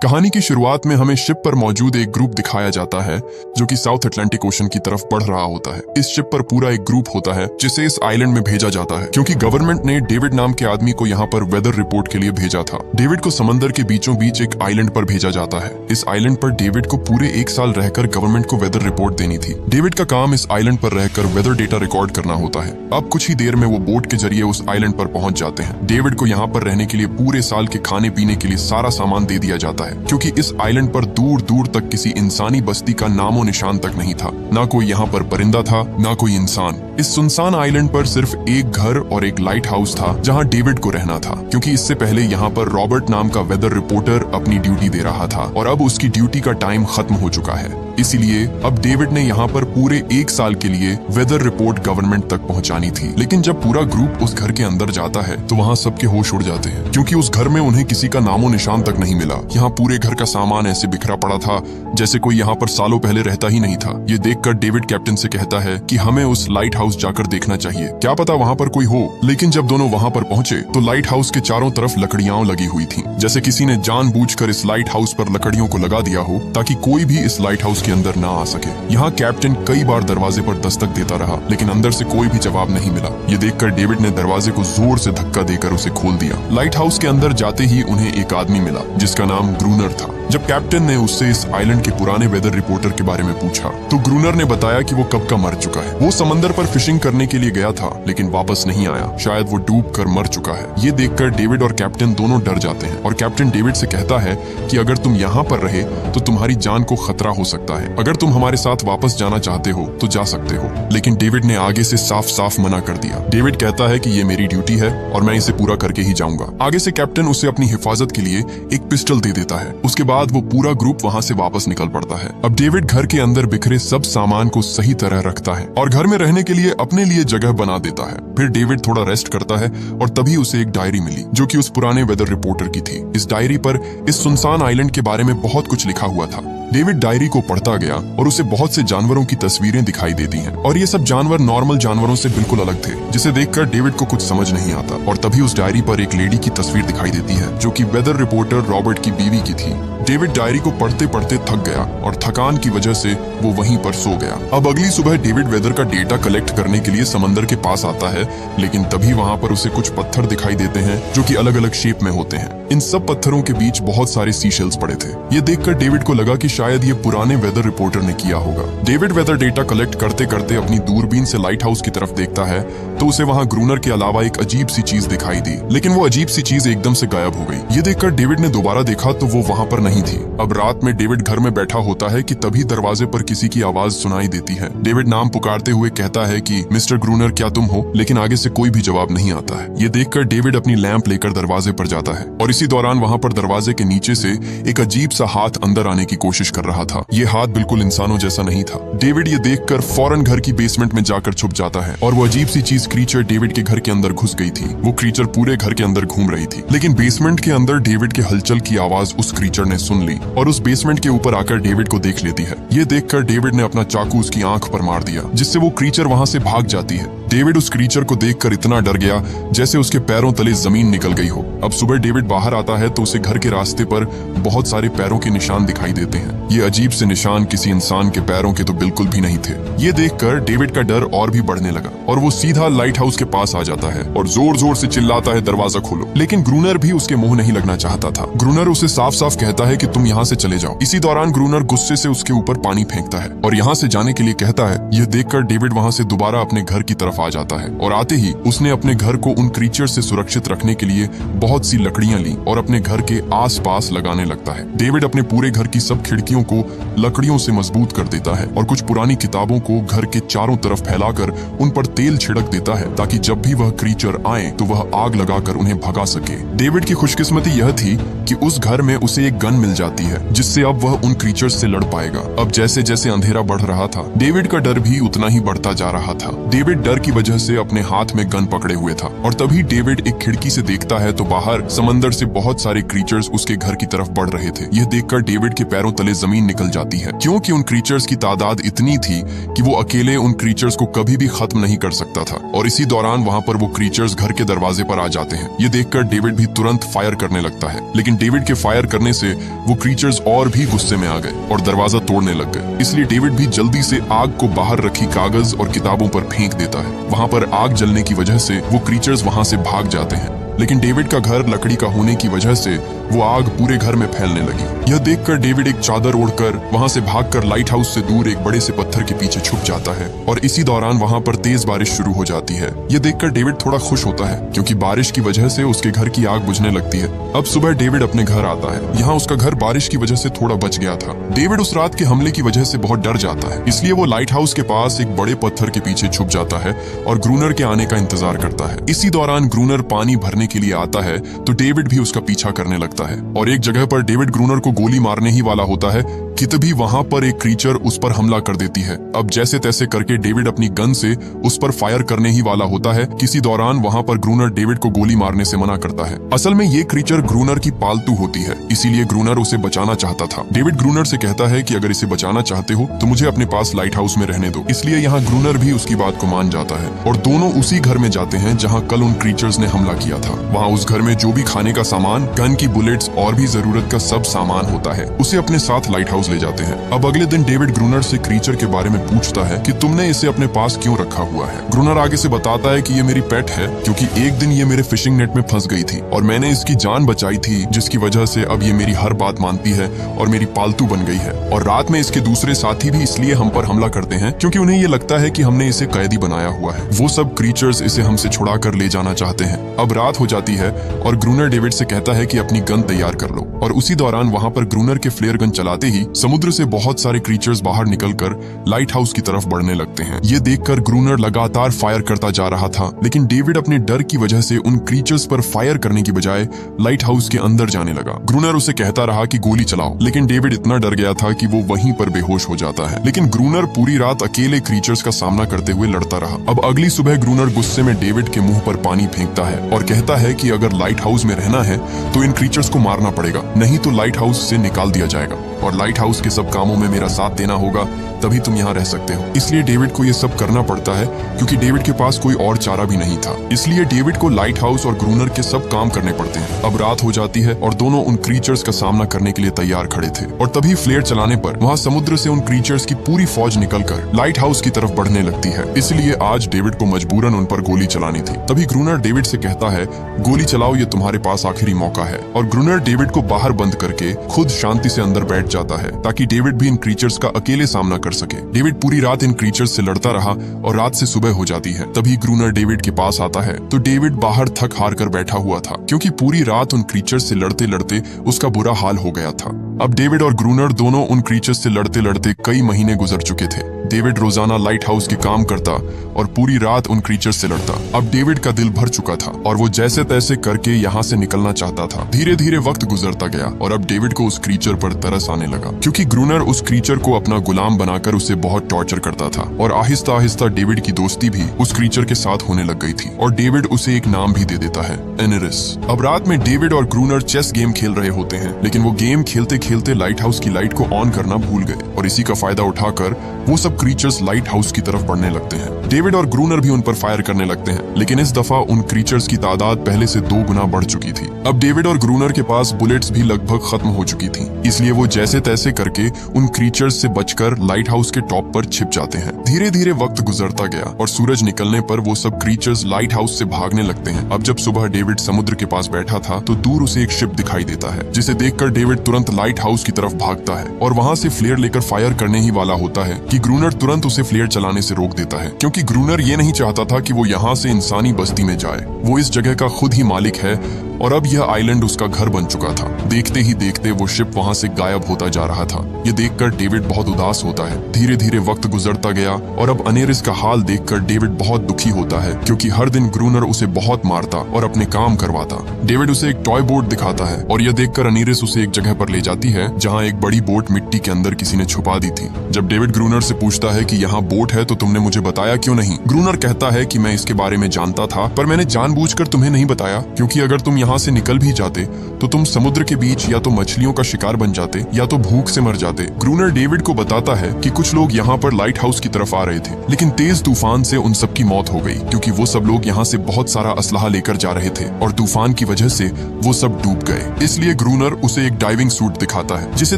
कहानी की शुरुआत में हमें शिप पर मौजूद एक ग्रुप दिखाया जाता है जो कि साउथ अटलांटिक ओशन की तरफ बढ़ रहा होता है। इस शिप पर पूरा एक ग्रुप होता है जिसे इस आइलैंड में भेजा जाता है क्योंकि गवर्नमेंट ने डेविड नाम के आदमी को यहाँ पर वेदर रिपोर्ट के लिए भेजा था। डेविड को समंदर के बीचों बीच एक आइलैंड पर भेजा जाता है। इस आइलैंड पर डेविड को पूरे 1 साल रहकर गवर्नमेंट को वेदर रिपोर्ट देनी थी। डेविड का काम इस आइलैंड पर रहकर वेदर डेटा रिकॉर्ड करना होता है। अब कुछ ही देर में वो बोट के जरिए उस आइलैंड पर पहुंच जाते हैं। डेविड को यहाँ पर रहने के लिए पूरे साल के खाने पीने के लिए सारा सामान दे दिया जाता है क्योंकि इस आइलैंड पर दूर दूर तक किसी इंसानी बस्ती का नामो निशान तक नहीं था। ना कोई यहाँ पर परिंदा था, ना कोई इंसान। इस सुनसान आइलैंड पर सिर्फ एक घर और एक लाइट हाउस था जहाँ डेविड को रहना था क्योंकि इससे पहले यहाँ पर रॉबर्ट नाम का वेदर रिपोर्टर अपनी ड्यूटी दे रहा था और अब उसकी ड्यूटी का टाइम खत्म हो चुका है। इसीलिए अब डेविड ने यहाँ पर पूरे 1 साल के लिए वेदर रिपोर्ट गवर्नमेंट तक पहुँचानी थी। लेकिन जब पूरा ग्रुप उस घर के अंदर जाता है तो वहाँ सबके होश उड़ जाते हैं क्योंकि उस घर में उन्हें किसी का नामो निशान तक नहीं मिला। यहाँ पूरे घर का सामान ऐसे बिखरा पड़ा था जैसे कोई यहाँ पर सालों पहले रहता ही नहीं था। ये देखकर डेविड कैप्टन से कहता है कि हमें उस लाइट हाउस जाकर देखना चाहिए, क्या पता वहाँ पर कोई हो। लेकिन जब दोनों वहाँ पर पहुंचे तो लाइट हाउस के चारों तरफ लकड़ियां लगी हुई थी, जैसे किसी ने जानबूझकर इस लाइट हाउस पर लकड़ियों को लगा दिया हो ताकि कोई भी इस लाइट हाउस के अंदर ना आ सके। यहाँ कैप्टन कई बार दरवाजे पर दस्तक देता रहा लेकिन अंदर से कोई भी जवाब नहीं मिला। ये देखकर डेविड ने दरवाजे को जोर से धक्का देकर उसे खोल दिया। लाइट हाउस के अंदर जाते ही उन्हें एक आदमी मिला जिसका नाम ग्रूनर था। जब कैप्टन ने उससे इस आइलैंड के पुराने वेदर रिपोर्टर के बारे में पूछा तो ग्रूनर ने बताया कि वो कब का मर चुका है। वो समंदर पर फिशिंग करने के लिए गया था लेकिन वापस नहीं आया, शायद वो डूब कर मर चुका है। ये देखकर डेविड और कैप्टन दोनों डर जाते हैं और कैप्टन डेविड से कहता है कि अगर तुम यहाँ पर रहे तो तुम्हारी जान को खतरा हो सकता है। अगर तुम हमारे साथ वापस जाना चाहते हो तो जा सकते हो। लेकिन डेविड ने आगे से साफ साफ मना कर दिया। डेविड कहता है कि ये मेरी ड्यूटी है और मैं इसे पूरा करके ही जाऊंगा। आगे से कैप्टन उसे अपनी हिफाजत के लिए एक पिस्टल दे देता है। उसके बाद वो पूरा ग्रुप वहाँ से वापस निकल पड़ता है। अब डेविड घर के अंदर बिखरे सब सामान को सही तरह रखता है और घर में रहने के लिए अपने लिए जगह बना देता है। फिर डेविड थोड़ा रेस्ट करता है और तभी उसे एक डायरी मिली जो कि उस पुराने वेदर रिपोर्टर की थी। इस डायरी पर इस सुनसान आइलैंड के बारे में बहुत कुछ लिखा हुआ था। डेविड डायरी को पढ़ता गया और उसे बहुत से जानवरों की तस्वीरें दिखाई देती हैं और ये सब जानवर नॉर्मल जानवरों से बिल्कुल अलग थे जिसे देखकर डेविड को कुछ समझ नहीं आता। और तभी उस डायरी पर एक लेडी की तस्वीर दिखाई देती है जो कि वेदर रिपोर्टर रॉबर्ट की बीवी की थी। डेविड डायरी को पढ़ते पढ़ते थक गया और थकान की वजह से वो वहीं पर सो गया। अब अगली सुबह डेविड वेदर का डेटा कलेक्ट करने के लिए समंदर के पास आता है लेकिन तभी वहाँ पर उसे कुछ पत्थर दिखाई देते हैं जो कि अलग अलग शेप में होते हैं। इन सब पत्थरों के बीच बहुत सारे सीशेल्स पड़े थे। ये देखकर डेविड को लगा कि शायद ये पुराने वेदर रिपोर्टर ने किया होगा। डेविड वेदर डेटा कलेक्ट करते करते अपनी दूरबीन से लाइट हाउस की तरफ देखता है तो उसे वहाँ ग्रूनर के अलावा एक अजीब सी चीज दिखाई दी लेकिन वो अजीब सी चीज एकदम से गायब हो गई। ये देखकर डेविड ने दोबारा देखा तो वो वहाँ पर नहीं थी। अब रात में डेविड घर में बैठा होता है कि तभी दरवाजे पर किसी की आवाज सुनाई देती है। डेविड नाम पुकारते हुए कहता है कि मिस्टर ग्रूनर क्या तुम हो, लेकिन आगे से कोई भी जवाब नहीं आता है। ये देखकर डेविड अपनी लैंप लेकर दरवाजे पर जाता है और इसी दौरान वहाँ पर दरवाजे के नीचे से एक अजीब सा हाथ अंदर आने की कोशिश कर रहा था। ये हाथ बिल्कुल इंसानों जैसा नहीं था। डेविड ये देखकर फौरन घर की बेसमेंट में जाकर छुप जाता है और वो अजीब सी चीज क्रीचर डेविड के घर के अंदर घुस गई थी। वो क्रीचर पूरे घर के अंदर घूम रही थी लेकिन बेसमेंट के अंदर डेविड के हलचल की आवाज उस क्रीचर ने सुन ली और उस बेसमेंट के ऊपर आकर डेविड को देख लेती है। ये देखकर डेविड ने अपना चाकू उसकी आंख पर मार दिया जिससे वो क्रीचर वहां से भाग जाती है। डेविड उस क्रीचर को देखकर इतना डर गया जैसे उसके पैरों तले जमीन निकल गई हो। अब सुबह डेविड बाहर आता है तो उसे घर के रास्ते पर बहुत सारे पैरों के निशान दिखाई देते हैं। ये अजीब से निशान किसी इंसान के पैरों के तो बिल्कुल भी नहीं थे। ये देखकर डेविड का डर और भी बढ़ने लगा और वो सीधा लाइट हाउस के पास आ जाता है और जोर जोर से चिल्लाता है दरवाजा खोलो। लेकिन ग्रूनर भी उसके मुंह नहीं लगना चाहता था। ग्रूनर उसे साफ साफ कहता है कि तुम यहाँ से चले जाओ। इसी दौरान ग्रूनर गुस्से से उसके ऊपर पानी फेंकता है और यहाँ से जाने के लिए कहता है। यह देखकर डेविड वहाँ से दोबारा अपने घर की तरफ आ जाता है और आते ही उसने अपने घर को उन क्रीचर से सुरक्षित रखने के लिए बहुत सी लकड़ियां ली और अपने घर के आसपास लगाने लगता है। डेविड अपने पूरे घर की सब खिड़कियों को लकड़ियों से मजबूत कर देता है और कुछ पुरानी किताबों को घर के चारों तरफ फैलाकर उन पर तेल छिड़क देता है ताकि जब भी वह क्रीचर आए तो वह आग लगाकर उन्हें भगा सके। डेविड की खुशकिस्मती यह थी कि उस घर में उसे एक गन मिल जाती है जिससे अब वह उन क्रीचर्स से लड़ पाएगा। अब जैसे जैसे अंधेरा बढ़ रहा था डेविड का डर भी उतना ही बढ़ता जा रहा था। डेविड डर की की वजह से अपने हाथ में गन पकड़े हुए था। और तभी डेविड एक खिड़की से देखता है तो बाहर समंदर से बहुत सारे क्रीचर्स उसके घर की तरफ बढ़ रहे थे। यह देखकर डेविड के पैरों तले जमीन निकल जाती है, क्योंकि उन क्रीचर्स की तादाद इतनी थी कि वो अकेले उन क्रीचर्स को कभी भी खत्म नहीं कर सकता था। और इसी दौरान वहां पर वो क्रीचर्स घर के दरवाजे पर आ जाते हैं। ये देखकर डेविड भी तुरंत फायर करने लगता है, लेकिन डेविड के फायर करने से वो क्रीचर्स और भी गुस्से में आ गए और दरवाजा तोड़ने लग गए। इसलिए डेविड भी जल्दी से आग को बाहर रखी कागज और किताबों पर फेंक देता है। वहां पर आग जलने की वजह से वो क्रीचर्स वहां से भाग जाते हैं, लेकिन डेविड का घर लकड़ी का होने की वजह से वो आग पूरे घर में फैलने लगी। यह देखकर डेविड एक चादर ओढ़कर वहां से भागकर लाइट हाउस से दूर एक बड़े से पत्थर के पीछे छुप जाता है। और इसी दौरान वहां पर तेज बारिश शुरू हो जाती है। यह देखकर डेविड थोड़ा खुश होता है, क्योंकि बारिश की वजह से उसके घर की आग बुझने लगती है। अब सुबह डेविड अपने घर आता है। यहाँ उसका घर बारिश की वजह से थोड़ा बच गया था। डेविड उस रात के हमले की वजह से बहुत डर जाता है, इसलिए वो लाइट हाउस के पास एक बड़े पत्थर के पीछे छुप जाता है और ग्रूनर के आने का इंतजार करता है। इसी दौरान ग्रूनर पानी भरने के लिए आता है तो डेविड भी उसका पीछा करने लगता है। और एक जगह पर डेविड ग्रूनर को गोली मारने ही वाला होता है कि तभी वहां पर एक क्रीचर उस पर हमला कर देती है। अब जैसे तैसे करके डेविड अपनी गन से उस पर फायर करने ही वाला होता है। किसी दौरान वहां पर ग्रूनर डेविड को गोली मारने से मना करता है। असल में ये क्रीचर ग्रूनर की पालतू होती है, इसीलिए ग्रूनर उसे बचाना चाहता था। डेविड ग्रूनर से कहता है कि अगर इसे बचाना चाहते हो तो मुझे अपने पास लाइट हाउस में रहने दो। इसलिए यहाँ ग्रूनर भी उसकी बात को मान जाता है और दोनों उसी घर में जाते हैं जहाँ कल उन क्रीचर्स ने हमला किया था। वहाँ उस घर में जो भी खाने का सामान, गन की बुलेट्स और भी जरूरत का सब सामान होता है, उसे अपने साथ लाइट हाउस ले जाते हैं। अब अगले दिन डेविड ग्रूनर से क्रीचर के बारे में पूछता है कि तुमने इसे अपने पास क्यों रखा हुआ है। ग्रूनर आगे से बताता है कि ये मेरी पेट है, क्योंकि एक दिन ये मेरे फिशिंग नेट में फंस गई थी और मैंने इसकी जान बचाई थी, जिसकी वजह से अब ये मेरी हर बात मानती है और मेरी पालतू बन गई है। और रात में इसके दूसरे साथी भी इसलिए हम पर हमला करते हैं क्योंकि उन्हें ये लगता है कि हमने इसे कैदी बनाया हुआ है। वो सब क्रीचर्स इसे हमसे छुड़ा कर ले जाना चाहते हैं। अब रात हो जाती है और ग्रूनर डेविड से कहता है कि अपनी गन तैयार कर लो। और उसी दौरान वहां पर ग्रूनर के फ्लेयर गन चलाते ही समुद्र से बहुत सारे क्रीचर्स बाहर निकलकर लाइट हाउस की तरफ बढ़ने लगते हैं। ये देखकर ग्रूनर लगातार फायर करता जा रहा था, लेकिन डेविड अपने डर की वजह से उन क्रीचर्स पर फायर करने की बजाय लाइट हाउस के अंदर जाने लगा। ग्रूनर उसे कहता रहा कि गोली चलाओ, लेकिन डेविड इतना डर गया था कि वो वहीं पर बेहोश हो जाता है। लेकिन ग्रूनर पूरी रात अकेले क्रीचर्स का सामना करते हुए लड़ता रहा। अब अगली सुबह ग्रूनर गुस्से में डेविड के मुंह पर पानी फेंकता है और कहता है कि अगर लाइट हाउस में रहना है तो इन क्रीचर्स को मारना पड़ेगा, नहीं तो लाइट हाउस से निकाल दिया जाएगा और लाइट हाउस के सब कामों में मेरा साथ देना होगा, तभी तुम यहाँ रह सकते हो। इसलिए डेविड को ये सब करना पड़ता है क्योंकि डेविड के पास कोई और चारा भी नहीं था। इसलिए डेविड को लाइट हाउस और ग्रूनर के सब काम करने पड़ते हैं। अब रात हो जाती है और दोनों उन क्रीचर्स का सामना करने के लिए तैयार खड़े थे और तभी फ्लेयर चलाने पर वहाँ समुद्र से उन क्रीचर्स की पूरी फौज निकलकर लाइट हाउस की तरफ बढ़ने लगती है। इसलिए आज डेविड को मजबूरन उन पर गोली चलानी थी। तभी ग्रूनर डेविड से कहता है, गोली चलाओ, ये तुम्हारे पास आखिरी मौका है। और ग्रूनर डेविड को बाहर बंद करके खुद शांति से अंदर बैठ जाता है ताकि डेविड भी इन क्रीचर्स का अकेले सामना कर सके। डेविड पूरी रात इन क्रीचर्स से लड़ता रहा और रात से सुबह हो जाती है। तभी ग्रूनर डेविड के पास आता है तो डेविड बाहर थक हार कर बैठा हुआ था, क्योंकि पूरी रात उन क्रीचर्स से लड़ते लड़ते उसका बुरा हाल हो गया था। अब डेविड और ग्रूनर दोनों उन क्रीचर्स से लड़ते लड़ते कई महीने गुजर चुके थे। डेविड रोजाना लाइट हाउस के काम करता और पूरी रात उन क्रीचर्स से लड़ता। अब डेविड का दिल भर चुका था और वो जैसे तैसे करके यहाँ से निकलना चाहता था। धीरे धीरे वक्त गुजरता गया और अब डेविड को उस क्रीचर पर तरस आने लगा, क्योंकि ग्रूनर उस क्रीचर को अपना गुलाम बनाकर उसे बहुत टॉर्चर करता था और आहिस्ता आहिस्ता डेविड की दोस्ती भी उस क्रीचर के साथ होने लग गई थी और डेविड उसे एक नाम भी दे देता है, एनेरिस। अब रात में डेविड और ग्रूनर चेस गेम खेल रहे होते हैं, लेकिन वो गेम खेलते खेलते लाइट हाउस की लाइट को ऑन करना भूल गए और इसी का फायदा उठाकर वो सब क्रीचर्स लाइट हाउस की तरफ बढ़ने लगते हैं। डेविड और ग्रूनर भी उन पर फायर करने लगते हैं, लेकिन इस दफा उन क्रीचर्स की तादाद पहले से 2 गुना बढ़ चुकी थी। अब डेविड और ग्रूनर के पास बुलेट्स भी लगभग खत्म हो चुकी थी, इसलिए वो जैसे तैसे करके उन क्रीचर्स से बचकर लाइट हाउस के टॉप पर छिप जाते हैं। धीरे धीरे वक्त गुजरता गया और सूरज निकलने पर वो सब क्रीचर्स लाइट हाउस से भागने लगते हैं। अब जब सुबह डेविड समुद्र के पास बैठा था तो दूर उसे एक शिप दिखाई देता है, जिसे देखकर डेविड तुरंत लाइट हाउस की तरफ भागता है और वहां से फ्लेयर लेकर फायर करने ही वाला होता है कि ग्रूनर तुरंत उसे फ्लेयर चलाने से रोक देता है, क्योंकि ग्रूनर ये नहीं चाहता था कि वो यहाँ से इंसानी बस्ती में जाए। वो इस जगह का खुद ही मालिक है और अब यह आइलैंड उसका घर बन चुका था। देखते ही देखते वो शिप वहां से गायब होता जा रहा था। ये देखकर डेविड बहुत उदास होता है। धीरे धीरे वक्त गुजरता गया और अब अनेरिस का हाल देखकर डेविड बहुत दुखी होता है, क्योंकि हर दिन ग्रूनर उसे बहुत मारता और अपने काम करवाता। डेविड उसे एक टॉय बोट दिखाता है और यह देखकर अनेरिस उसे एक जगह पर ले जाती है जहाँ एक बड़ी बोट मिट्टी के अंदर किसी ने छुपा दी थी। जब डेविड ग्रूनर से पूछता है कि यहाँ बोट है तो तुमने मुझे बताया क्यों नहीं, ग्रूनर कहता है कि मैं इसके बारे में जानता था, पर मैंने जानबूझकर तुम्हें नहीं बताया, क्योंकि अगर तुम यहाँ से निकल भी जाते तो तुम समुद्र के बीच या तो मछलियों का शिकार बन जाते या तो भूख से मर जाते। ग्रूनर डेविड को बताता है कि कुछ लोग यहाँ पर लाइट हाउस की तरफ आ रहे थे, लेकिन तेज तूफान से उन सब की मौत हो गई, क्योंकि वो सब लोग यहाँ से बहुत सारा असलहा लेकर जा रहे थे और तूफान की वजह से वो सब डूब गए। इसलिए ग्रूनर उसे एक डाइविंग सूट दिखाता है, जिसे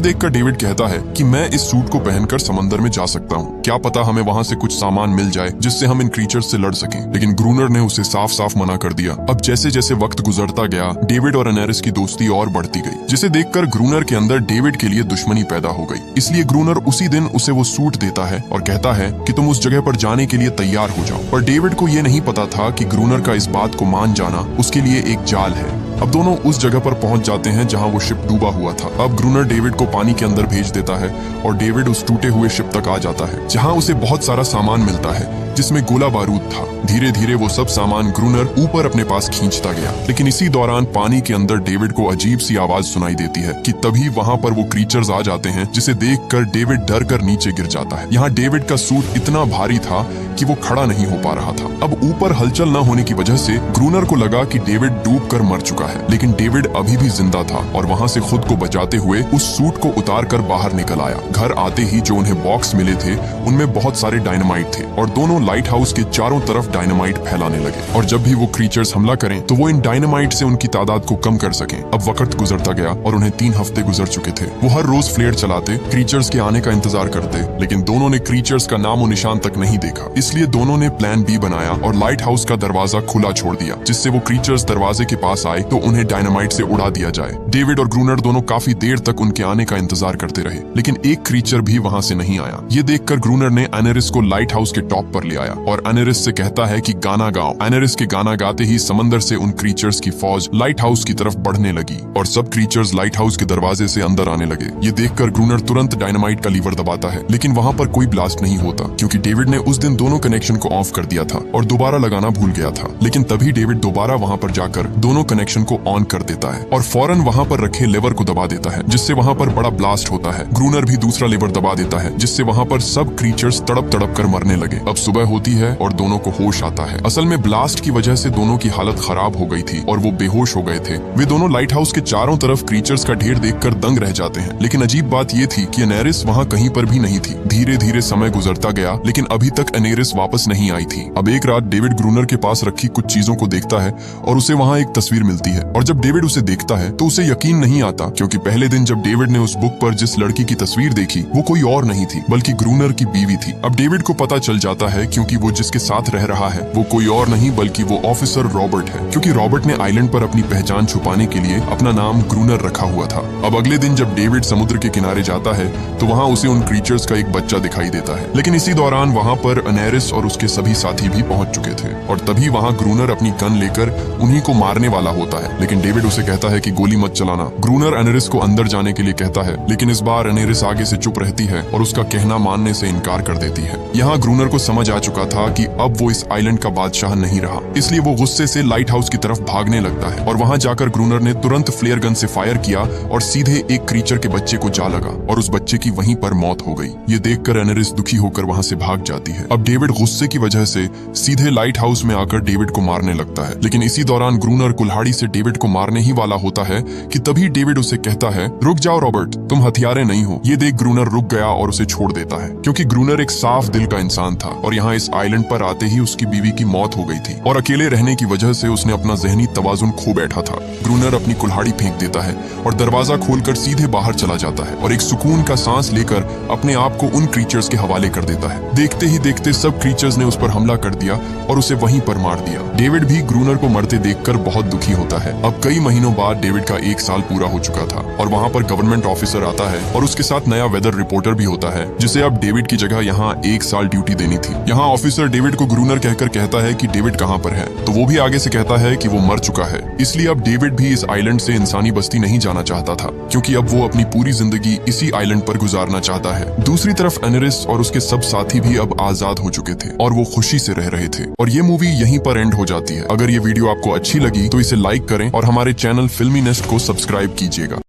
देखकर डेविड कहता है कि मैं इस सूट को पहनकर समंदर में जा सकता हूँ, क्या पता हमें वहाँ से कुछ सामान मिल जाए जिससे हम इन क्रीचर्स से लड़ सकें। लेकिन ग्रूनर ने उसे साफ साफ मना कर दिया। अब जैसे जैसे वक्त गुजरता गया, डेविड और अनेरिस की दोस्ती और बढ़ती गई, जिसे देखकर ग्रूनर के अंदर डेविड के लिए दुश्मनी पैदा हो गई। इसलिए ग्रूनर उसी दिन उसे वो सूट देता है और कहता है कि तुम उस जगह पर जाने के लिए तैयार हो जाओ। पर डेविड को ये नहीं पता था कि ग्रूनर का इस बात को मान जाना उसके लिए एक जाल है। अब दोनों उस जगह पर पहुंच जाते हैं जहां वो शिप डूबा हुआ था। अब ग्रूनर डेविड को पानी के अंदर भेज देता है और डेविड उस टूटे हुए शिप तक आ जाता है, जहां उसे बहुत सारा सामान मिलता है जिसमें गोला बारूद था। धीरे धीरे वो सब सामान ग्रूनर ऊपर अपने पास खींचता गया, लेकिन इसी दौरान पानी के अंदर डेविड को अजीब सी आवाज सुनाई देती है कि तभी वहां पर वो क्रीचर्स आ जाते हैं, जिसे देखकर डेविड डर कर नीचे गिर जाता है। यहाँ डेविड का सूट इतना भारी था कि वो खड़ा नहीं हो पा रहा था। अब ऊपर हलचल न होने की वजह से ग्रूनर को लगा कि डेविड डूब कर मर चुका है, लेकिन डेविड अभी भी जिंदा था और वहां से खुद को बचाते हुए उस सूट को उतार कर बाहर निकल आया। घर आते ही जो उन्हें बॉक्स मिले थे उनमें बहुत सारे डायनामाइट थे और दोनों लाइट हाउस के चारों तरफ डायनामाइट फैलाने लगे, और जब भी वो क्रीचर्स हमला करें तो वो इन डायनामाइट से उनकी तादाद को कम कर सकें। अब वक्त गुजरता गया और उन्हें 3 हफ्ते गुजर चुके थे। वो हर रोज फ्लेयर चलाते, क्रीचर्स के आने का इंतजार करते, लेकिन दोनों ने क्रीचर्स का नामो निशान तक नहीं देखा। इसलिए दोनों ने प्लान बी बनाया और लाइट हाउस का दरवाजा खुला छोड़ दिया, जिससे वो क्रीचर्स दरवाजे के पास आए तो उन्हें डायनामाइट से उड़ा दिया जाए। डेविड और ग्रूनर दोनों काफी देर तक उनके आने का इंतजार करते रहे, लेकिन एक क्रीचर भी वहां से नहीं आया। ये देखकर ग्रूनर ने अनेरिस को लाइट हाउस के टॉप पर ले आया और अनेरिस से कहता है कि गाना गाओ। अनेरिस के गाना गाते ही समंदर से उन क्रीचर्स की फौज लाइट हाउस की तरफ बढ़ने लगी और सब क्रीचर्स लाइट हाउस के दरवाजे से अंदर आने लगे। ये देखकर ग्रूनर तुरंत डायनामाइट का लीवर दबाता है, लेकिन वहां पर कोई ब्लास्ट नहीं होता, क्योंकि डेविड ने उस दिन दोनों कनेक्शन को ऑफ कर दिया था और दोबारा लगाना भूल गया था। लेकिन तभी डेविड दोबारा वहां पर जाकर दोनों कनेक्शन को ऑन कर देता है और फौरन वहां पर रखे लेवर को दबा देता है, जिससे वहां पर बड़ा ब्लास्ट होता है। ग्रूनर भी दूसरा लेवर दबा देता है, जिससे वहां पर सब क्रीचर्स तड़प तड़प कर मरने लगे। अब सुबह होती है और दोनों को होश आता है। असल में ब्लास्ट की वजह से दोनों की हालत खराब हो गई थी और वो बेहोश हो गए थे। वे दोनों लाइट हाउस के चारों तरफ क्रीचर्स का ढेर देखकर दंग रह जाते हैं, लेकिन अजीब बात ये थी कि अनेरिस वहां कहीं पर भी नहीं थी। धीरे धीरे समय गुजरता गया, लेकिन अभी तक अनेरिस वापस नहीं आई थी। अब एक रात डेविड ग्रूनर के पास रखी कुछ चीजों को देखता है और उसे वहां एक तस्वीर मिलती है, और जब डेविड उसे देखता है तो उसे यकीन नहीं आता, क्योंकि पहले दिन जब डेविड ने उस बुक पर जिस लड़की की तस्वीर देखी वो कोई और नहीं थी बल्कि ग्रूनर की बीवी थी। अब डेविड को पता चल जाता है, क्योंकि वो जिसके साथ रह रहा है वो कोई और नहीं बल्कि वो ऑफिसर रॉबर्ट है, क्योंकि रॉबर्ट ने आइलैंड पर अपनी पहचान छुपाने के लिए अपना नाम ग्रूनर रखा हुआ था। अब अगले दिन जब डेविड समुद्र के किनारे जाता है तो वहाँ उसे उन क्रीचर्स का एक बच्चा दिखाई देता है, लेकिन इसी दौरान वहाँ पर अनेरिस और उसके सभी साथी भी पहुंच चुके थे और तभी वहाँ ग्रूनर अपनी गन लेकर उन्हीं को मारने वाला होता है, लेकिन डेविड उसे कहता है कि गोली मत चलाना। ग्रूनर अनेरिस को अंदर जाने के लिए कहता है, लेकिन इस बार अनेरिस आगे से चुप रहती है और उसका कहना मानने से इनकार कर देती है। यहाँ ग्रूनर को समझ आ चुका था कि अब वो इस आइलैंड का बादशाह नहीं रहा, इसलिए वो गुस्से से लाइट हाउस की तरफ भागने लगता है और वहाँ जाकर ग्रूनर ने तुरंत फ्लेयर गन से फायर किया और सीधे एक क्रीचर के बच्चे को जा लगा और उस बच्चे की वहीं पर मौत हो गई। ये देखकर अनेरिस दुखी होकर वहाँ से भाग जाती है। अब डेविड गुस्से की वजह से सीधे लाइट हाउस में आकर डेविड को मारने लगता है, लेकिन इसी दौरान ग्रूनर कुल्हाड़ी से डेविड को मारने ही वाला होता है कि तभी डेविड उसे कहता है, रुक जाओ रॉबर्ट, तुम हथियारे नहीं हो। ये देख ग्रूनर रुक गया और उसे छोड़ देता है, क्योंकि ग्रूनर एक साफ दिल का इंसान था और यहाँ इस आइलैंड पर आते ही उसकी बीवी की मौत हो गई थी और अकेले रहने की वजह से उसने अपना जहनी तवाजुन खो बैठा था। ग्रूनर अपनी कुल्हाड़ी फेंक देता है और दरवाजा खोलकर सीधे बाहर चला जाता है और एक सुकून का सांस लेकर अपने आप को उन क्रीचर्स के हवाले कर देता है। देखते ही देखते सब क्रीचर्स ने उस पर हमला कर दिया और उसे वहीं पर मार दिया। डेविड भी ग्रूनर को मरते देखकर बहुत दुखी होता है। है। अब कई महीनों बाद डेविड का 1 साल पूरा हो चुका था और वहाँ पर गवर्नमेंट ऑफिसर आता है और उसके साथ नया वेदर रिपोर्टर भी होता है, जिसे अब डेविड की जगह यहाँ 1 साल ड्यूटी देनी थी। यहाँ ऑफिसर डेविड को ग्रूनर कहकर कहता है कि डेविड कहाँ पर है, तो वो भी आगे से कहता है कि वो मर चुका है। इसलिए अब डेविड भी इस आइलैंड से इंसानी बस्ती नहीं जाना चाहता था, क्योंकि अब वो अपनी पूरी जिंदगी इसी आइलैंड पर गुजारना चाहता है। दूसरी तरफ एनेरिस और उसके सब साथी भी अब आजाद हो चुके थे और वो खुशी से रह रहे थे। और ये मूवी यहीं पर एंड हो जाती है। अगर ये वीडियो आपको अच्छी लगी तो इसे लाइक करें और हमारे चैनल फिल्मी नेस्ट को सब्सक्राइब कीजिएगा।